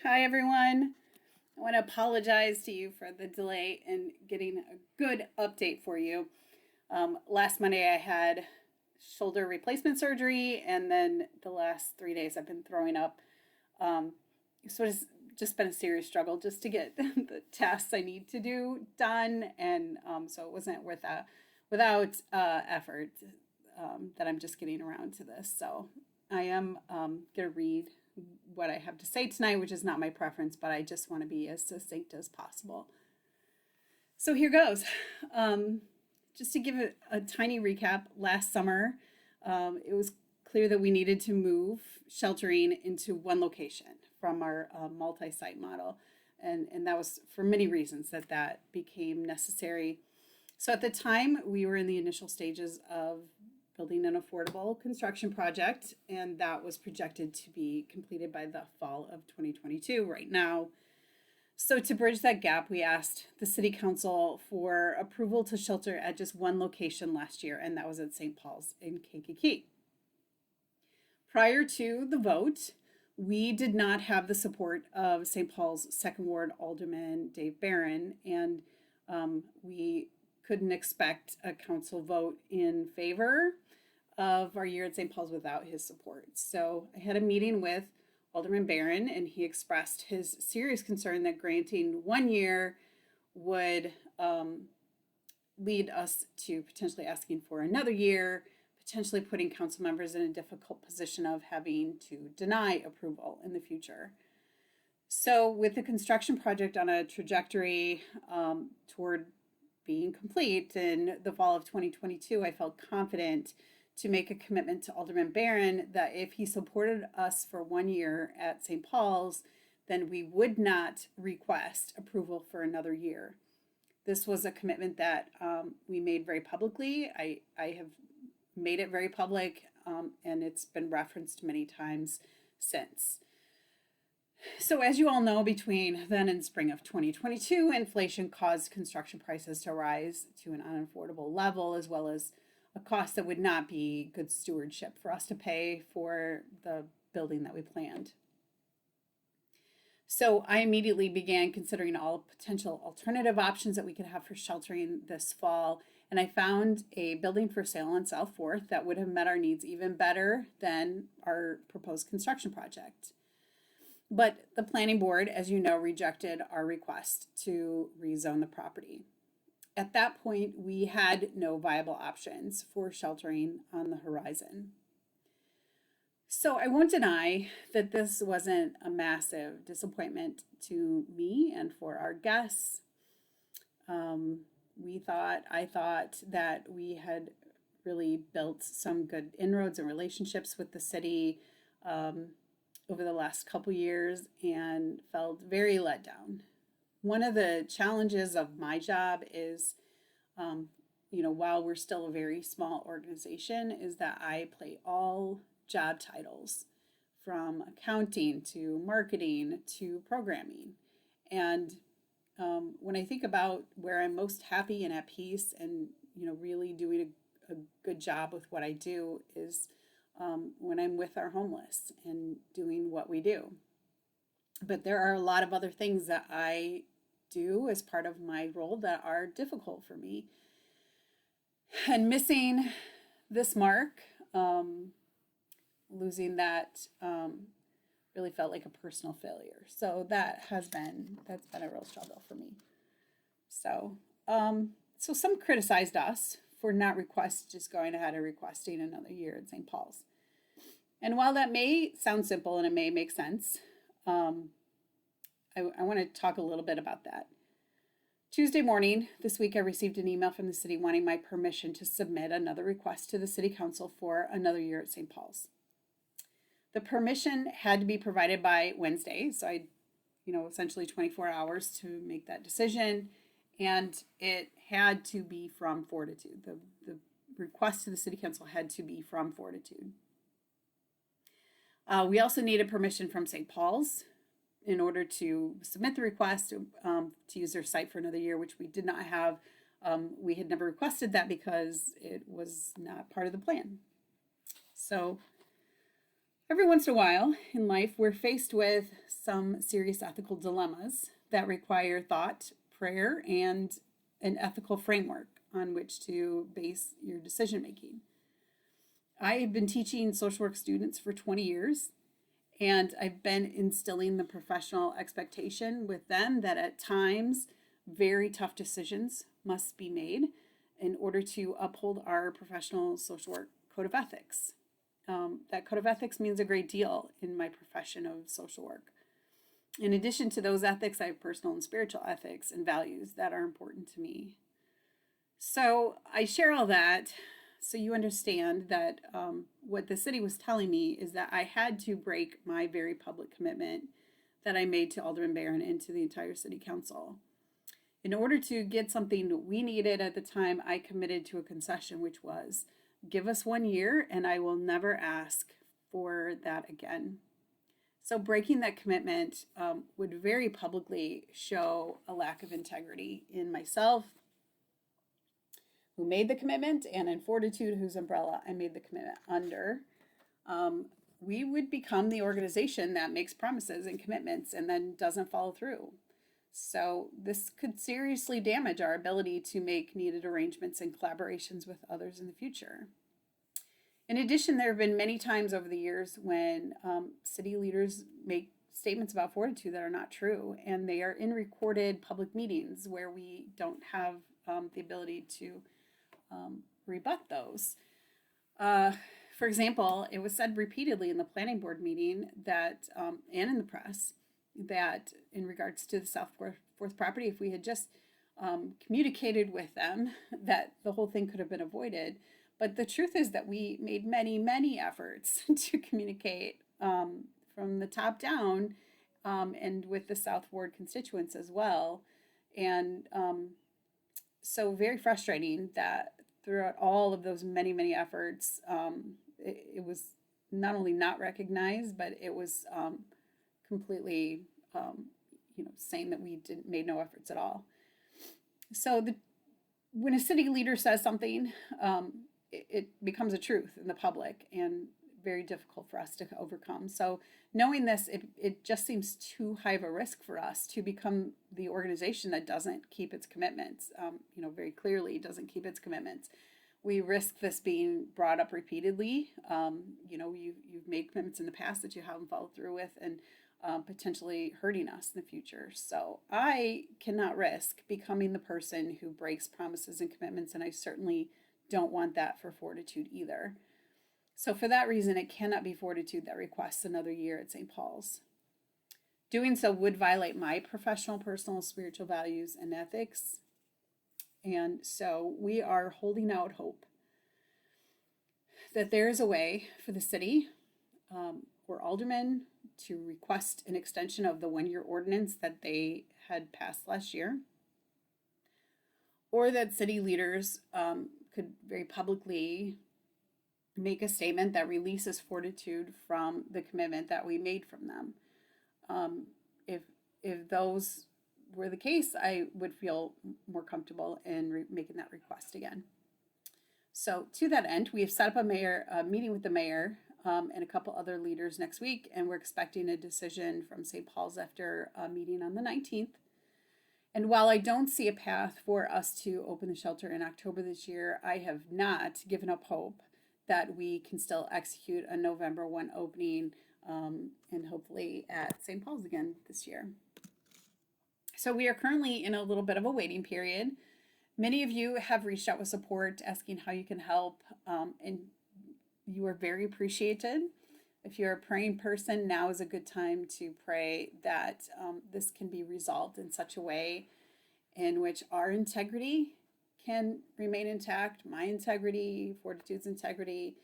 Hi, everyone. I want to apologize to you for the delay in getting a good update for you. Last Monday, I had shoulder replacement surgery, and then the last 3 days, I've been throwing up. Um, so it's just been a serious struggle just to get the tests I need to do done, and so it wasn't without effort that I'm just getting around to this. So I am going to read what I have to say tonight, which is not my preference, but I just want to be as succinct as possible. So here goes. Just to give a tiny recap, last summer, it was clear that we needed to move sheltering into one location from our multi-site model. And that was for many reasons that became necessary. So at the time, we were in the initial stages of building an affordable construction project, and that was projected to be completed by the fall of 2022 right now. So to bridge that gap, we asked the City Council for approval to shelter at just one location last year, and that was at St. Paul's in Kankakee. Prior to the vote, we did not have the support of St. Paul's Second Ward Alderman Dave Barron, and we couldn't expect a council vote in favor of our year at St. Paul's without his support. So I had a meeting with Alderman Barron, and he expressed his serious concern that granting 1 year would lead us to potentially asking for another year, potentially putting council members in a difficult position of having to deny approval in the future. So with the construction project on a trajectory toward being complete in the fall of 2022, I felt confident to make a commitment to Alderman Barron that if he supported us for 1 year at St. Paul's, then we would not request approval for another year. This was a commitment that we made very publicly. I have made it very public, and it's been referenced many times since. So as you all know, between then and spring of 2022, inflation caused construction prices to rise to an unaffordable level, as well as a cost that would not be good stewardship for us to pay for the building that we planned. So I immediately began considering all potential alternative options that we could have for sheltering this fall, and I found a building for sale on South 4th that would have met our needs even better than our proposed construction project. But the planning board, as you know, rejected our request to rezone the property. At that point, we had no viable options for sheltering on the horizon. So I won't deny that this wasn't a massive disappointment to me and for our guests. I thought that we had really built some good inroads and relationships with the city over the last couple years and felt very let down. One of the challenges of my job is, while we're still a very small organization, is that I play all job titles from accounting to marketing to programming. And when I think about where I'm most happy and at peace and, really doing a good job with what I do is when I'm with our homeless and doing what we do. But there are a lot of other things that I do as part of my role that are difficult for me. And missing this mark, losing that, really felt like a personal failure. So that's been a real struggle for me. So some criticized us for not just going ahead and requesting another year at St. Paul's. And while that may sound simple and it may make sense, I want to talk a little bit about that. Tuesday morning this week, I received an email from the city wanting my permission to submit another request to the City Council for another year at St. Paul's. The permission had to be provided by Wednesday, so I, essentially 24 hours to make that decision, and it had to be from Fortitude. The request to the City Council had to be from Fortitude. We also needed permission from St. Paul's in order to submit the request to use their site for another year, which we did not have. We had never requested that because it was not part of the plan. So Every once in a while in life, we're faced with some serious ethical dilemmas that require thought, prayer, and an ethical framework on which to base your decision making. I have been teaching social work students for 20 years, and I've been instilling the professional expectation with them that at times very tough decisions must be made in order to uphold our professional social work code of ethics. That code of ethics means a great deal in my profession of social work. In addition to those ethics, I have personal and spiritual ethics and values that are important to me. So I share all that so you understand that what the city was telling me is that I had to break my very public commitment that I made to Alderman Barron and to the entire city council. In order to get something we needed at the time, I committed to a concession, which was give us 1 year and I will never ask for that again. So breaking that commitment would very publicly show a lack of integrity in myself, who made the commitment, and in Fortitude, whose umbrella I made the commitment under. We would become the organization that makes promises and commitments and then doesn't follow through. So this could seriously damage our ability to make needed arrangements and collaborations with others in the future. In addition, there have been many times over the years when city leaders make statements about Fortitude that are not true, and they are in recorded public meetings where we don't have the ability to rebut those. For example, it was said repeatedly in the planning board meeting that, and in the press, that in regards to the South Fourth property, if we had just communicated with them, that the whole thing could have been avoided. But the truth is that we made many, many efforts to communicate from the top down and with the South Ward constituents as well. And so very frustrating that throughout all of those many, many efforts, it was not only not recognized, but it was completely, saying that we made no efforts at all. So when a city leader says something, it becomes a truth in the public and very difficult for us to overcome. So knowing this, it just seems too high of a risk for us to become the organization that doesn't keep its commitments, very clearly doesn't keep its commitments. We risk this being brought up repeatedly. You've made commitments in the past that you haven't followed through with, and potentially hurting us in the future. So I cannot risk becoming the person who breaks promises and commitments, and I certainly don't want that for Fortitude either. So for that reason, it cannot be Fortitude that requests another year at St. Paul's. Doing so would violate my professional, personal, spiritual values and ethics. And so we are holding out hope that there is a way for the city or aldermen to request an extension of the 1 year ordinance that they had passed last year, or that city leaders could very publicly make a statement that releases Fortitude from the commitment that we made from them. If those were the case, I would feel more comfortable in making that request again. So to that end, we have set up a meeting with the mayor and a couple other leaders next week, and we're expecting a decision from St. Paul's after a meeting on the 19th. And while I don't see a path for us to open the shelter in October this year, I have not given up hope that we can still execute a November 1 opening and hopefully at St. Paul's again this year. So we are currently in a little bit of a waiting period. Many of you have reached out with support asking how you can help, and you are very appreciated. If you're a praying person, now is a good time to pray that this can be resolved in such a way in which our integrity can remain intact, my integrity, Fortitude's integrity,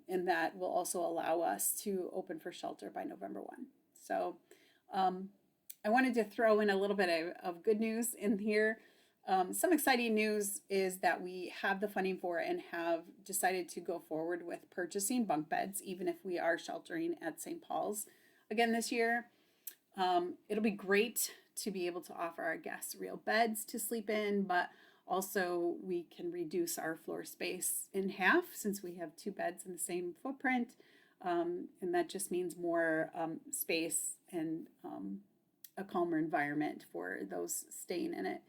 and that will also allow us to open for shelter by November 1. So I wanted to throw in a little bit of good news in here. Some exciting news is that we have the funding for and have decided to go forward with purchasing bunk beds, even if we are sheltering at St. Paul's again this year. It'll be great to be able to offer our guests real beds to sleep in, but also we can reduce our floor space in half since we have 2 beds in the same footprint. And that just means more space and a calmer environment for those staying in it.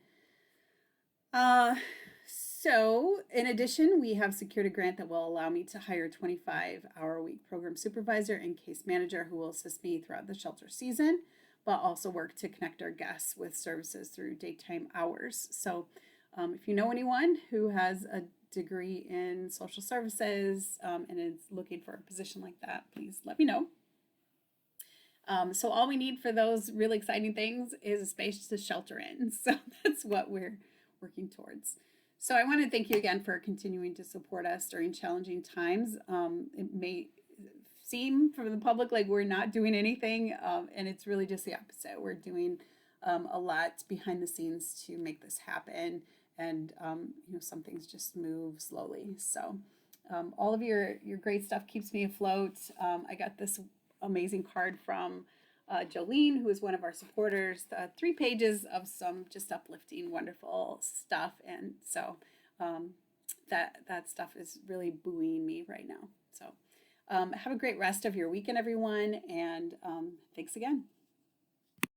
So, in addition, we have secured a grant that will allow me to hire a 25-hour-a-week program supervisor and case manager who will assist me throughout the shelter season, but also work to connect our guests with services through daytime hours. So, if you know anyone who has a degree in social services and is looking for a position like that, please let me know. So all we need for those really exciting things is a space to shelter in. So that's what we're working towards. So I want to thank you again for continuing to support us during challenging times. It may seem from the public like we're not doing anything, and it's really just the opposite. We're doing a lot behind the scenes to make this happen, and some things just move slowly. So all of your great stuff keeps me afloat. I got this amazing card from Jolene, who is one of our supporters, 3 pages of some just uplifting, wonderful stuff. And so that stuff is really buoying me right now. So have a great rest of your weekend, everyone. And thanks again.